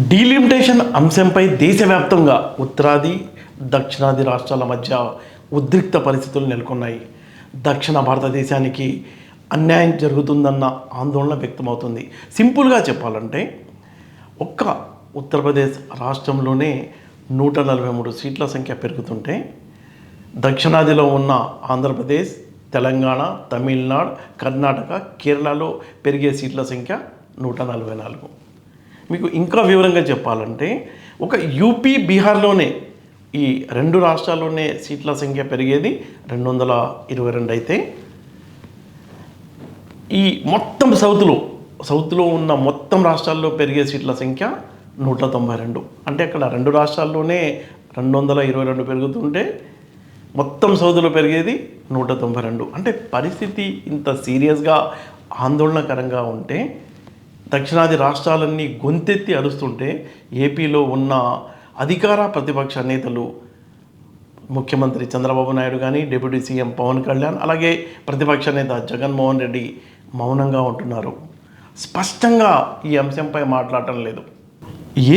Delimitation అంశంపై దేశవ్యాప్తంగా ఉత్తరాది దక్షిణాది రాష్ట్రాల మధ్య ఉద్రిక్త పరిస్థితులు నెలకొన్నాయి. దక్షిణ భారతదేశానికి అన్యాయం జరుగుతుందన్న ఆందోళన వ్యక్తమవుతుంది. సింపుల్గా చెప్పాలంటే ఒక్క ఉత్తరప్రదేశ్ రాష్ట్రంలోనే 143 సీట్ల సంఖ్య పెరుగుతుంటే దక్షిణాదిలో ఉన్న ఆంధ్రప్రదేశ్, తెలంగాణ, తమిళనాడు, కర్ణాటక, కేరళలో పెరిగే సీట్ల సంఖ్య 144. మీకు ఇంకా వివరంగా చెప్పాలంటే ఒక యూపీ, బీహార్లోనే ఈ రెండు రాష్ట్రాల్లోనే సీట్ల సంఖ్య పెరిగేది 222 అయితే ఈ మొత్తం సౌత్లో ఉన్న మొత్తం రాష్ట్రాల్లో పెరిగే సీట్ల సంఖ్య 192. అంటే అక్కడ రెండు రాష్ట్రాల్లోనే 222 పెరుగుతుంటే మొత్తం సౌత్లో పెరిగేది 192. అంటే పరిస్థితి ఇంత సీరియస్గా ఆందోళనకరంగా ఉంటే దక్షిణాది రాష్ట్రాలన్నీ గొంతెత్తి అరుస్తుంటే ఏపీలో ఉన్న అధికార ప్రతిపక్ష నేతలు ముఖ్యమంత్రి చంద్రబాబు నాయుడు కానీ, డిప్యూటీ సీఎం పవన్ కళ్యాణ్, అలాగే ప్రతిపక్ష నేత జగన్మోహన్ రెడ్డి మౌనంగా ఉంటున్నారు. స్పష్టంగా ఈ అంశంపై మాట్లాడటం లేదు.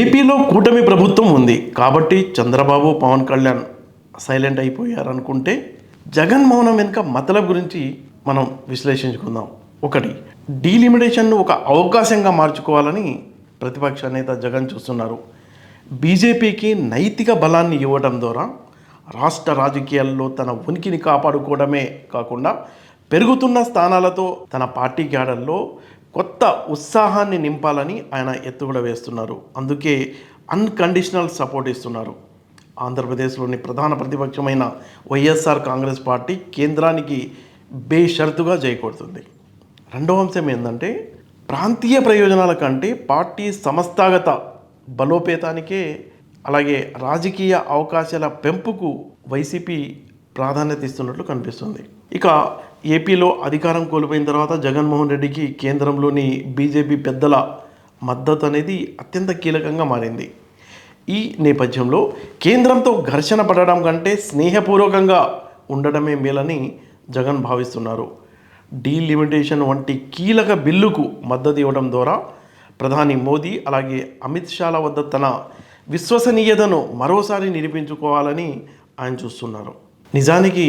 ఏపీలో కూటమి ప్రభుత్వం ఉంది కాబట్టి చంద్రబాబు, పవన్ కళ్యాణ్ సైలెంట్ అయిపోయారనుకుంటే జగన్ మౌనం వెనుక మతలబ్ గురించి మనం విశ్లేషించుకుందాం. ఒకటి, డీలిమిటేషన్ను ఒక అవకాశంగా మార్చుకోవాలని ప్రతిపక్ష నేత జగన్ చూస్తున్నారు. బీజేపీకి నైతిక బలాన్ని ఇవ్వడం ద్వారా రాష్ట్ర రాజకీయాల్లో తన ఉనికిని కాపాడుకోవడమే కాకుండా పెరుగుతున్న స్థానాలతో తన పార్టీ క్యాడర్లో కొత్త ఉత్సాహాన్ని నింపాలని ఆయన ఎత్తుగడ వేస్తున్నారు. అందుకే అన్కండిషనల్ సపోర్ట్ ఇస్తున్నారు. ఆంధ్రప్రదేశ్లోని ప్రధాన ప్రతిపక్షమైన వైఎస్ఆర్ కాంగ్రెస్ పార్టీ కేంద్రానికి బేషరతుగా జయకొడుతుంది. రెండవ అంశం ఏంటంటే ప్రాంతీయ ప్రయోజనాల కంటే పార్టీ సంస్థాగత బలోపేతానికే, అలాగే రాజకీయ అవకాశాల పెంపుకు వైసీపీ ప్రాధాన్యత ఇస్తున్నట్లు కనిపిస్తుంది. ఇక ఏపీలో అధికారం కోల్పోయిన తర్వాత జగన్మోహన్ రెడ్డికి కేంద్రంలోని బీజేపీ పెద్దల మద్దతు అనేది అత్యంత కీలకంగా మారింది. ఈ నేపథ్యంలో కేంద్రంతో ఘర్షణ పడడం కంటే స్నేహపూర్వకంగా ఉండడమే మేలని జగన్ భావిస్తున్నారు. డీలిమిటేషన్ వంటి కీలక బిల్లుకు మద్దతు ఇవ్వడం ద్వారా ప్రధాని మోదీ అలాగే అమిత్ షాల వద్ద తన విశ్వసనీయతను మరోసారి నిరూపించుకోవాలని ఆయన చూస్తున్నారు. నిజానికి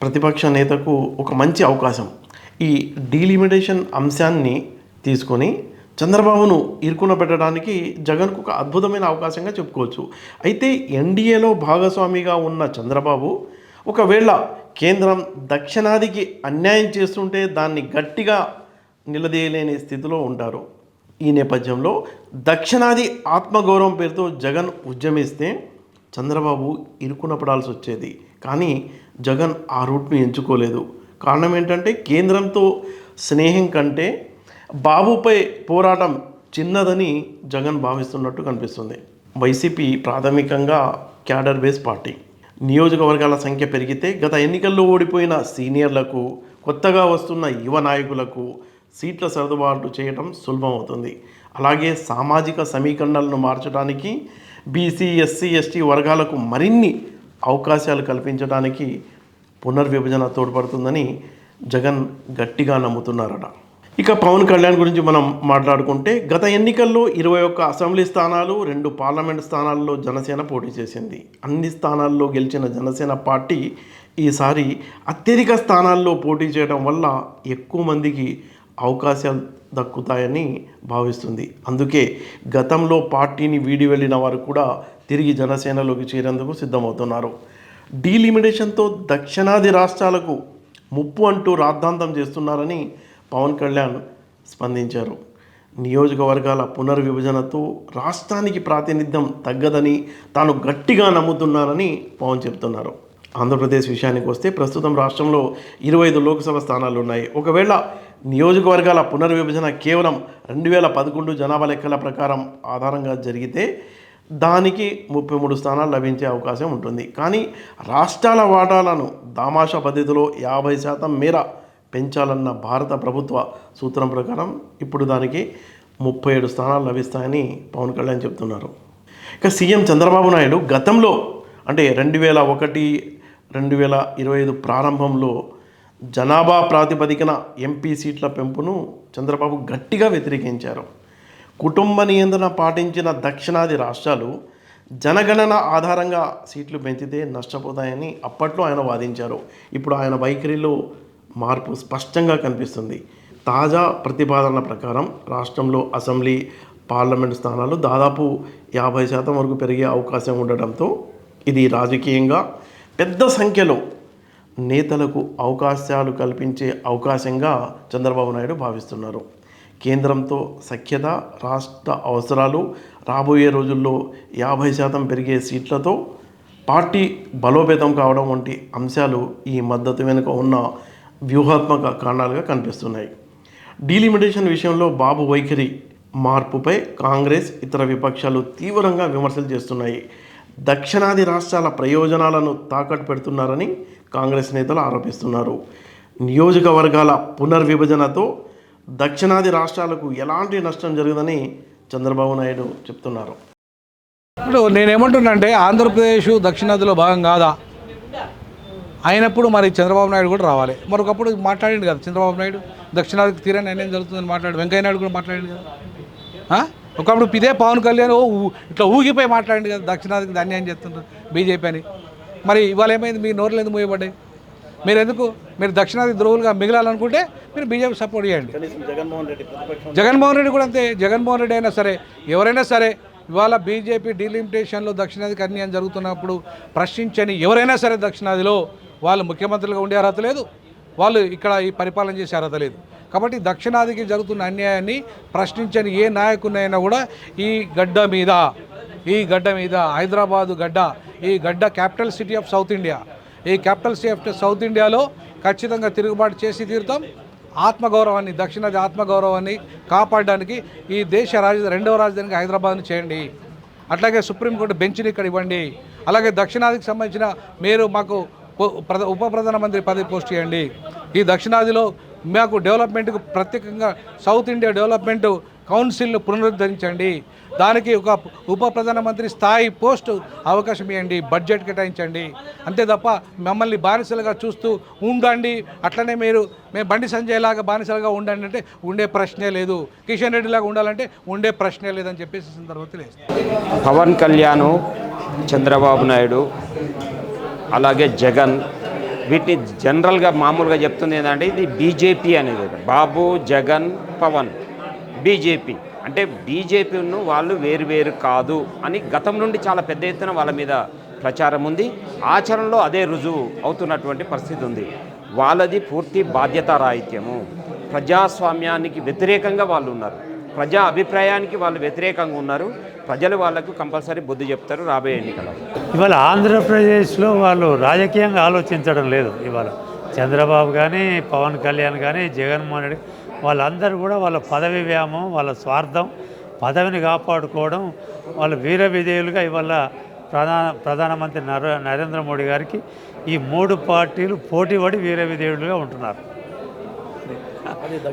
ప్రతిపక్ష నేతకు ఒక మంచి అవకాశం. ఈ డీలిమిటేషన్ అంశాన్ని తీసుకొని చంద్రబాబును ఇరుకున పెట్టడానికి జగన్కు ఒక అద్భుతమైన అవకాశంగా చెప్పుకోవచ్చు. అయితే ఎన్డీఏలో భాగస్వామిగా ఉన్న చంద్రబాబు ఒకవేళ కేంద్రం దక్షిణాదికి అన్యాయం చేస్తుంటే దాన్ని గట్టిగా నిలదీయలేని స్థితిలో ఉంటారు. ఈ నేపథ్యంలో దక్షిణాది ఆత్మగౌరవం పేరుతో జగన్ ఉద్యమిస్తే చంద్రబాబు ఇరుకున పడాల్సి వచ్చేది. కానీ జగన్ ఆ రూట్ను ఎంచుకోలేదు. కారణం ఏంటంటే కేంద్రంతో స్నేహం కంటే బాబుపై పోరాటం చిన్నదని జగన్ భావిస్తున్నట్టు కనిపిస్తుంది. వైసీపీ ప్రాథమికంగా క్యాడర్ బేస్ పార్టీ. నియోజకవర్గాల సంఖ్య పెరిగితే గత ఎన్నికల్లో ఓడిపోయిన సీనియర్లకు, కొత్తగా వస్తున్న యువ నాయకులకు సీట్ల సర్దుబాటు చేయడం సులభమవుతుంది. అలాగే సామాజిక సమీకరణలను మార్చడానికి బీసీ, ఎస్సీ, ఎస్టీ వర్గాలకు మరిన్ని అవకాశాలు కల్పించడానికి పునర్విభజన తోడ్పడుతుందని జగన్ గట్టిగా నమ్ముతున్నారట. ఇక పవన్ కళ్యాణ్ గురించి మనం మాట్లాడుకుంటే గత ఎన్నికల్లో 21 అసెంబ్లీ స్థానాలు, 2 పార్లమెంట్ స్థానాల్లో జనసేన పోటీ చేసింది. అన్ని స్థానాల్లో గెలిచిన జనసేన పార్టీ ఈసారి అత్యధిక స్థానాల్లో పోటీ చేయడం వల్ల ఎక్కువ మందికి అవకాశాలు దక్కుతాయని భావిస్తుంది. అందుకే గతంలో పార్టీని వీడి వెళ్ళిన వారు కూడా తిరిగి జనసేనలోకి చేరేందుకు సిద్ధమవుతున్నారు. డీలిమిటేషన్తో దక్షిణాది రాష్ట్రాలకు ముప్పు అంటూ రాద్ధాంతం చేస్తున్నారని పవన్ కళ్యాణ్ స్పందించారు. నియోజకవర్గాల పునర్విభజనతో రాష్ట్రానికి ప్రాతినిధ్యం తగ్గదని తాను గట్టిగా నమ్ముతున్నానని పవన్ చెప్తున్నారు. ఆంధ్రప్రదేశ్ విషయానికి వస్తే ప్రస్తుతం రాష్ట్రంలో 25 లోక్సభ స్థానాలు ఉన్నాయి. ఒకవేళ నియోజకవర్గాల పునర్విభజన కేవలం 2011 జనాభా లెక్కల ప్రకారం ఆధారంగా జరిగితే దానికి 33 స్థానాలు లభించే అవకాశం ఉంటుంది. కానీ రాష్ట్రాల వాటాలను దామాషా పద్ధతిలో 50% మేర పెంచాలన్న భారత ప్రభుత్వ సూత్రం ప్రకారం ఇప్పుడు దానికి 37 స్థానాలు లభిస్తాయని పవన్ కళ్యాణ్ చెప్తున్నారు. ఇక సీఎం చంద్రబాబు నాయుడు గతంలో అంటే 2001, 2025 ప్రారంభంలో జనాభా ప్రాతిపదికన ఎంపీ సీట్ల పెంపును చంద్రబాబు గట్టిగా వ్యతిరేకించారు. కుటుంబ నియంత్రణ పాటించిన దక్షిణాది రాష్ట్రాలు జనగణన ఆధారంగా సీట్లు పెంచితే నష్టపోతాయని అప్పట్లో ఆయన వాదించారు. ఇప్పుడు ఆయన వైఖరిలో మార్పు స్పష్టంగా కనిపిస్తుంది. తాజా ప్రతిపాదనల ప్రకారం రాష్ట్రంలో అసెంబ్లీ, పార్లమెంటు స్థానాలు దాదాపు 50% వరకు పెరిగే అవకాశం ఉండడంతో ఇది రాజకీయంగా పెద్ద సంఖ్యలో నేతలకు అవకాశాలు కల్పించే అవకాశంగా చంద్రబాబు నాయుడు భావిస్తున్నారు. కేంద్రంతో సఖ్యత, రాష్ట్ర అవసరాలు, రాబోయే రోజుల్లో 50% పెరిగే సీట్లతో పార్టీ బలోపేతం కావడం వంటి అంశాలు ఈ మద్దతు వెనుక ఉన్న వ్యూహాత్మక కారణాలుగా కనిపిస్తున్నాయి. డీలిమిటేషన్ విషయంలో బాబు వైఖరి మార్పుపై కాంగ్రెస్, ఇతర విపక్షాలు తీవ్రంగా విమర్శలు చేస్తున్నాయి. దక్షిణాది రాష్ట్రాల ప్రయోజనాలను తాకట్టు పెడుతున్నారని కాంగ్రెస్ నేతలు ఆరోపిస్తున్నారు. నియోజకవర్గాల పునర్విభజనతో దక్షిణాది రాష్ట్రాలకు ఎలాంటి నష్టం జరగదని చంద్రబాబు నాయుడు చెప్తున్నారు. ఇప్పుడు నేనేమంటున్నా అంటే ఆంధ్రప్రదేశ్ దక్షిణాదిలో భాగం కాదా అయినప్పుడు మరి చంద్రబాబు నాయుడు కూడా రావాలి. మరొకప్పుడు మాట్లాడింది కదా చంద్రబాబు నాయుడు, దక్షిణాదికి తీరా నిర్ణయం జరుగుతుందని మాట్లాడు. వెంకయ్య నాయుడు కూడా మాట్లాడింది కదా. ఒకప్పుడు ఇదే పవన్ కళ్యాణ్ ఇట్లా ఊగిపోయి మాట్లాడింది కదా, దక్షిణాదికి అన్యాయం చేస్తుంటారు బీజేపీ అని. మరి ఇవాళ ఏమైంది? మీ నోర్లు ఎందుకు మూయబడ్డాయి? మీరు దక్షిణాది ద్రోవులుగా మిగలాలనుకుంటే మీరు బీజేపీ సపోర్ట్ చేయండి. జగన్మోహన్ రెడ్డి కూడా అంతే. జగన్మోహన్ రెడ్డి అయినా సరే, ఎవరైనా సరే, ఇవాళ బీజేపీ డీలిమిటేషన్లో దక్షిణాదికి అన్యాయం జరుగుతున్నప్పుడు ప్రశ్నించని ఎవరైనా సరే దక్షిణాదిలో వాళ్ళు ముఖ్యమంత్రులుగా ఉండే అర్హత లేదు, వాళ్ళు ఇక్కడ ఈ పరిపాలన చేసే అర్హత లేదు. కాబట్టి దక్షిణాదికి జరుగుతున్న అన్యాయాన్ని ప్రశ్నించని ఏ నాయకునైనా కూడా ఈ గడ్డ మీద హైదరాబాదు గడ్డ, ఈ గడ్డ capital city of south India, ఈ క్యాపిటల్ సిటీ ఆఫ్ సౌత్ ఇండియాలో ఖచ్చితంగా తిరుగుబాటు చేసి తీరుతాం. ఆత్మగౌరవాన్ని, దక్షిణాది ఆత్మగౌరవాన్ని కాపాడడానికి ఈ దేశ రెండవ రాజధానికి హైదరాబాద్ని చేయండి. అట్లాగే సుప్రీంకోర్టు బెంచ్ని ఇక్కడ ఇవ్వండి. అలాగే దక్షిణాదికి సంబంధించిన మీరు మాకు ఉప ప్రధానమంత్రి పదవి పోస్ట్ చేయండి. ఈ దక్షిణాదిలో మాకు డెవలప్మెంట్కు ప్రత్యేకంగా సౌత్ ఇండియా డెవలప్మెంట్ కౌన్సిల్ను పునరుద్ధరించండి. దానికి ఒక ఉప ప్రధానమంత్రి స్థాయి పోస్టు అవకాశం ఇవ్వండి, బడ్జెట్ కేటాయించండి. అంతే తప్ప మమ్మల్ని బానిసలుగా చూస్తూ ఉండండి, అట్లనే మేము బండి సంజయ్ లాగా బానిసలుగా ఉండండి అంటే ఉండే ప్రశ్నే లేదు. కిషన్ రెడ్డి లాగా ఉండాలంటే ఉండే ప్రశ్నే లేదని చెప్పేసి సందర్భంలో పవన్ కళ్యాణ్, చంద్రబాబు నాయుడు, అలాగే జగన్, వీటిని జనరల్గా మామూలుగా చెప్తుంది ఏంటంటే ఇది బీజేపీ అనేది. బాబు, జగన్, పవన్, బీజేపీ అంటే బీజేపీను వాళ్ళు వేరు కాదు అని గతం నుండి చాలా పెద్ద ఎత్తున వాళ్ళ మీద ప్రచారం ఉంది. ఆచరణలో అదే రుజువు అవుతున్నటువంటి పరిస్థితి ఉంది. వాళ్ళది పూర్తి బాధ్యతారాహిత్యము. ప్రజాస్వామ్యానికి వ్యతిరేకంగా వాళ్ళు ఉన్నారు, ప్రజా అభిప్రాయానికి వాళ్ళు వ్యతిరేకంగా ఉన్నారు. ప్రజలు వాళ్ళకు కంపల్సరీ బుద్ధి చెప్తారు రాబోయే ఎన్నికల్లో. ఇవాళ ఆంధ్రప్రదేశ్లో వాళ్ళు రాజకీయంగా ఆలోచించడం లేదు. ఇవాళ చంద్రబాబు కానీ, పవన్ కళ్యాణ్ కానీ, జగన్మోహన్ రెడ్డి వాళ్ళందరూ కూడా వాళ్ళ పదవి వ్యామం, వాళ్ళ స్వార్థం, పదవిని కాపాడుకోవడం, వాళ్ళ వీర విధేయులుగా ఇవాళ ప్రధానమంత్రి నరేంద్ర మోడీ గారికి ఈ 3 పార్టీలు పోటీపడి వీర విధేయులుగా ఉంటున్నారు.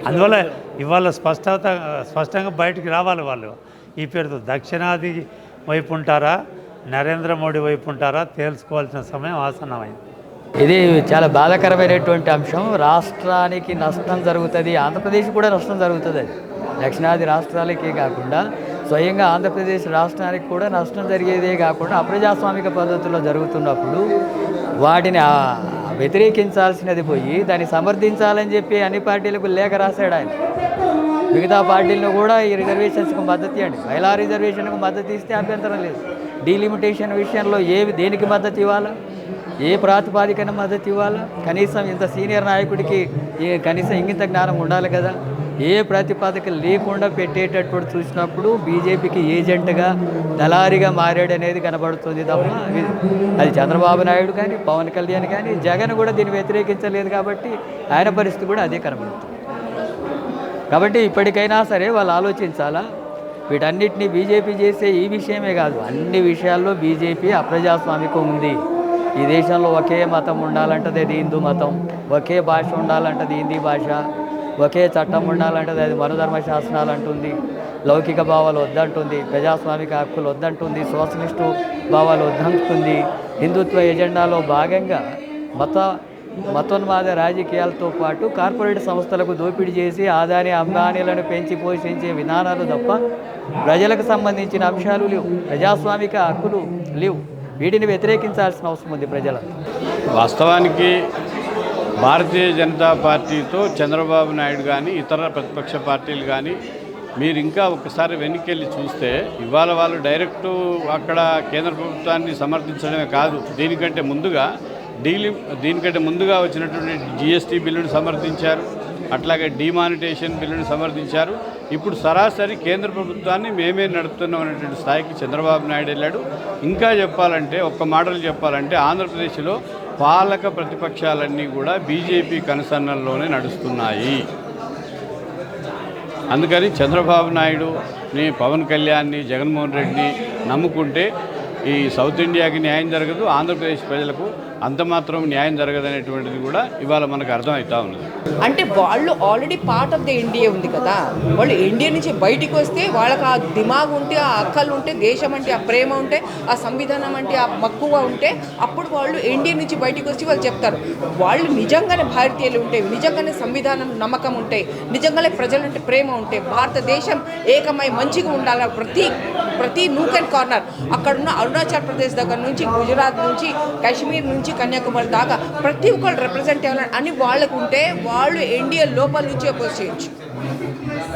అందువల్ల ఇవాళ స్పష్టంగా బయటికి రావాలి. వాళ్ళు ఈ పేరుతో దక్షిణాది వైపు ఉంటారా, నరేంద్ర మోడీ వైపు ఉంటారా తెలుసుకోవాల్సిన సమయం ఆసన్నమైంది. ఇది చాలా బాధాకరమైనటువంటి అంశం. రాష్ట్రానికి నష్టం జరుగుతుంది, ఆంధ్రప్రదేశ్ కూడా నష్టం జరుగుతుంది. అది దక్షిణాది రాష్ట్రాలకే కాకుండా స్వయంగా ఆంధ్రప్రదేశ్ రాష్ట్రానికి కూడా నష్టం జరిగేదే కాకుండా అప్రజాస్వామిక పద్ధతుల్లో జరుగుతున్నప్పుడు వాటిని వ్యతిరేకించాల్సినది పోయి దాన్ని సమర్థించాలని చెప్పి అన్ని పార్టీలకు లేఖ రాశాడు ఆయన. మిగతా పార్టీలను కూడా ఈ రిజర్వేషన్స్కి మద్దతు ఇవ్వండి, మహిళా రిజర్వేషన్కు మద్దతు ఇస్తే అభ్యంతరం లేదు. డీలిమిటేషన్ విషయంలో దేనికి మద్దతు ఇవ్వాలా, ఏ ప్రాతిపాదికన మద్దతు ఇవ్వాలా, కనీసం ఇంత సీనియర్ నాయకుడికి కనీసం ఇంగిత జ్ఞానం ఉండాలి కదా. ఏ ప్రతిపాదిక లేకుండా పెట్టేటప్పుడు చూసినప్పుడు బీజేపీకి ఏజెంట్గా, దళారిగా మారాడనేది కనబడుతుంది తప్ప అది చంద్రబాబు నాయుడు కానీ, పవన్ కళ్యాణ్ కానీ, జగన్ కూడా దీన్ని వ్యతిరేకించలేదు కాబట్టి ఆయన పరిస్థితి కూడా అదే కనబడుతుంది. కాబట్టి ఇప్పటికైనా సరే వాళ్ళు ఆలోచించాలా. వీటన్నిటినీ బీజేపీ చేసే ఈ విషయమే కాదు, అన్ని విషయాల్లో బీజేపీ అప్రజాస్వామికం ఉంది. ఈ దేశంలో ఒకే మతం ఉండాలంటది అది హిందూ మతం, ఒకే భాష ఉండాలంటది హిందీ భాష, ఒకే చట్టం ఉండాలంటది అది మనోధర్మ శాసనాలు అంటుంది, లౌకిక భావాలు వద్దంటుంది, ప్రజాస్వామిక హక్కులు వద్దంటుంది, సోషలిస్టు భావాలు వద్దంటుంది. హిందుత్వ ఎజెండాలో భాగంగా మతోన్మాద రాజకీయాలతో పాటు కార్పొరేట్ సంస్థలకు దోపిడీ చేసి ఆదాని అంబానీలను పెంచి పోషించే విధానాలు తప్ప ప్రజలకు సంబంధించిన అంశాలు లేవు, ప్రజాస్వామిక హక్కులు లేవు. వీటిని వ్యతిరేకించాల్సిన అవసరం ఉంది ప్రజలకు. వాస్తవానికి భారతీయ జనతా పార్టీతో చంద్రబాబు నాయుడు కానీ ఇతర ప్రతిపక్ష పార్టీలు కానీ మీరు ఇంకా ఒకసారి వెనక్కి చూస్తే ఇవాళ వాళ్ళు డైరెక్టు అక్కడ కేంద్ర ప్రభుత్వాన్ని సమర్థించడమే కాదు, దీనికంటే ముందుగా వచ్చినటువంటి జిఎస్టీ బిల్లును సమర్థించారు, అట్లాగే డిమానిటేషన్ బిల్లును సమర్థించారు. ఇప్పుడు సరాసరి కేంద్ర ప్రభుత్వాన్ని మేమే నడుపుతున్నాం అనేటువంటి స్థాయికి చంద్రబాబు నాయుడు వెళ్ళాడు. ఇంకా చెప్పాలంటే ఒక్క మాటలు చెప్పాలంటే ఆంధ్రప్రదేశ్లో పాలక ప్రతిపక్షాలన్నీ కూడా బీజేపీ కనుసన్నల్లోనే నడుస్తున్నాయి. అందుకని చంద్రబాబు నాయుడుని, పవన్ కళ్యాణ్ని, జగన్మోహన్ రెడ్డిని నమ్ముకుంటే ఈ సౌత్ ఇండియాకి న్యాయం జరగదు, ఆంధ్రప్రదేశ్ ప్రజలకు అంత మాత్రం న్యాయం జరగదనేటువంటిది కూడా ఇవాళ మనకు అర్థమవుతా ఉన్నది. అంటే వాళ్ళు already part of the India ఉంది కదా, వాళ్ళు ఇండియా నుంచి బయటికి వస్తే వాళ్ళకి ఆ దిమాగ్ ఉంటే, ఆ అక్కలు ఉంటే, దేశం అంటే ఆ ప్రేమ ఉంటే, ఆ సంవిధానం అంటే ఆ మక్కువ ఉంటే అప్పుడు వాళ్ళు ఇండియా నుంచి బయటికి వచ్చి వాళ్ళు చెప్తారు. వాళ్ళు నిజంగానే భారతీయులు ఉంటే, నిజంగానే సంవిధానం నమ్మకం ఉంటే, నిజంగానే ప్రజలంటే ప్రేమ ఉంటే, భారతదేశం ఏకమై మంచిగా ఉండాలి, ప్రతి నూక్ అండ్ కార్నర్ అక్కడున్న అరుణాచల్ ప్రదేశ్ దగ్గర నుంచి గుజరాత్ నుంచి కాశ్మీర్ నుంచి కన్యాకుమారి దాకా ప్రతి ఒక్కరు రిప్రజెంట్ అవ్వాలని అని వాళ్ళకు ఉంటే వాళ్ళు ఇండియా లోపల నుంచి అపోజ్ చేయొచ్చు.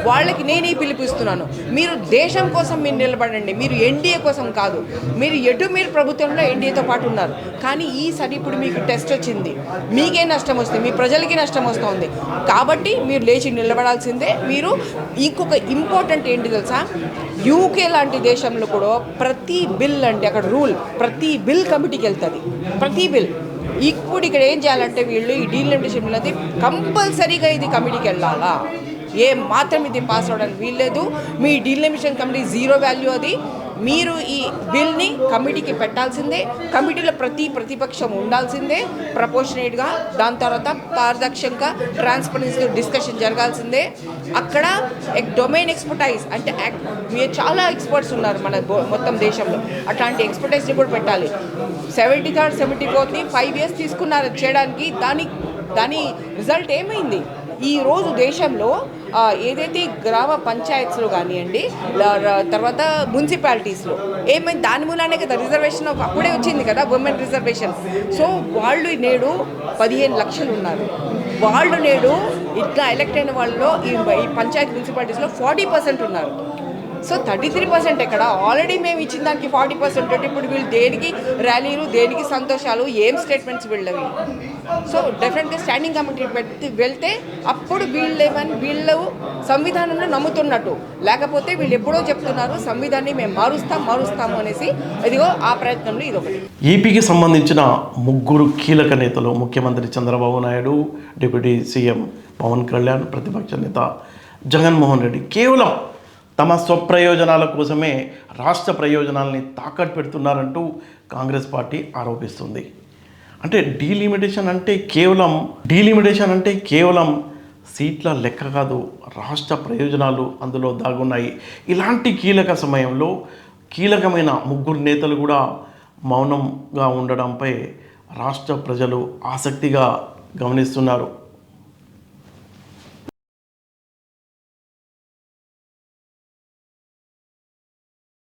వాళ్ళకి నేనే పిలిపిస్తున్నాను, మీరు దేశం కోసం మీరు నిలబడండి, మీరు ఎన్డీఏ కోసం కాదు. మీరు ప్రభుత్వంలో ఎన్డీఏతో పాటు ఉన్నారు, కానీ ఈసారి ఇప్పుడు మీకు టెస్ట్ వచ్చింది, మీకే నష్టం వస్తుంది, మీ ప్రజలకి నష్టం వస్తుంది. కాబట్టి మీరు లేచి నిలబడాల్సిందే. మీరు ఇంకొక ఇంపార్టెంట్ ఏంటి తెలుసా, యూకే లాంటి దేశంలో కూడా ప్రతి బిల్ అంటే అక్కడ రూల్ ప్రతి బిల్ కమిటీకి వెళ్తుంది, ప్రతి బిల్. ఇప్పుడు ఇక్కడ ఏం చేయాలంటే వీళ్ళు ఈ డీలిమిటేషన్ బిల్ అది కంపల్సరీగా ఇది కమిటీకి వెళ్ళాలా, ఏ మాత్రం ఇది పాస్ అవ్వడానికి వీల్లేదు. మీ డీలిమిటేషన్ కమిటీ జీరో వాల్యూ అది. మీరు ఈ బిల్ని కమిటీకి పెట్టాల్సిందే, కమిటీలో ప్రతిపక్షం ఉండాల్సిందే ప్రపోర్షనేట్గా. దాని తర్వాత పారదర్శకంగా ట్రాన్స్పరెన్సీ డిస్కషన్ జరగాల్సిందే. అక్కడ డొమైన్ ఎక్స్పర్టైజ్ అంటే మీరు చాలా ఎక్స్పర్ట్స్ ఉన్నారు మన మొత్తం దేశంలో, అట్లాంటి ఎక్స్పర్టైజ్ని కూడా పెట్టాలి. 73rd 74th 5 years తీసుకున్నారు చేయడానికి. దాని రిజల్ట్ ఏమైంది? ఈరోజు దేశంలో ఏదైతే గ్రామ పంచాయత్స్లో కానివ్వండి, తర్వాత మున్సిపాలిటీస్లో ఏమైంది, దాని మూలానే కదా రిజర్వేషన్ అప్పుడే వచ్చింది కదా, ఉమెన్ రిజర్వేషన్. సో వాళ్ళు నేడు 15 లక్షలు ఉన్నారు. వాళ్ళు నేడు ఇట్లా ఎలక్ట్ అయిన వాళ్ళలో ఈ పంచాయతీ మున్సిపాలిటీస్లో 40% ఉన్నారు. సో 33% ఎక్కడ, ఆల్రెడీ మేము ఇచ్చిన దానికి 40% అంటే ఇప్పుడు వీళ్ళు దేనికి ర్యాలీలు, దేనికి సంతోషాలు, ఏం స్టేట్మెంట్స్ వీళ్ళవి. సో డెఫినెట్గా స్టాండింగ్ కమిటీ వెళ్తే అప్పుడు వీళ్ళు సంవిధానంలో నమ్ముతున్నట్టు. లేకపోతే వీళ్ళు ఎప్పుడో చెప్తున్నారు సంవిధానాన్ని మేము మారుస్తాము అనేసి. ఇదిగో ఆ ప్రయత్నంలో ఇదొకటి. ఏపీకి సంబంధించిన 3 కీలక నేతలు, ముఖ్యమంత్రి చంద్రబాబు నాయుడు, డిప్యూటీ సీఎం పవన్ కళ్యాణ్, ప్రతిపక్ష నేత జగన్మోహన్ రెడ్డి కేవలం తమ స్వప్రయోజనాల కోసమే రాష్ట్ర ప్రయోజనాలని తాకట్టు పెడుతున్నారంటూ కాంగ్రెస్ పార్టీ ఆరోపిస్తుంది. అంటే డీలిమిటేషన్ అంటే కేవలం సీట్ల లెక్క కాదు, రాష్ట్ర ప్రయోజనాలు అందులో దాగున్నాయి. ఇలాంటి కీలక సమయంలో కీలకమైన 3 నేతలు కూడా మౌనంగా ఉండడంపై రాష్ట్ర ప్రజలు ఆసక్తిగా గమనిస్తున్నారు.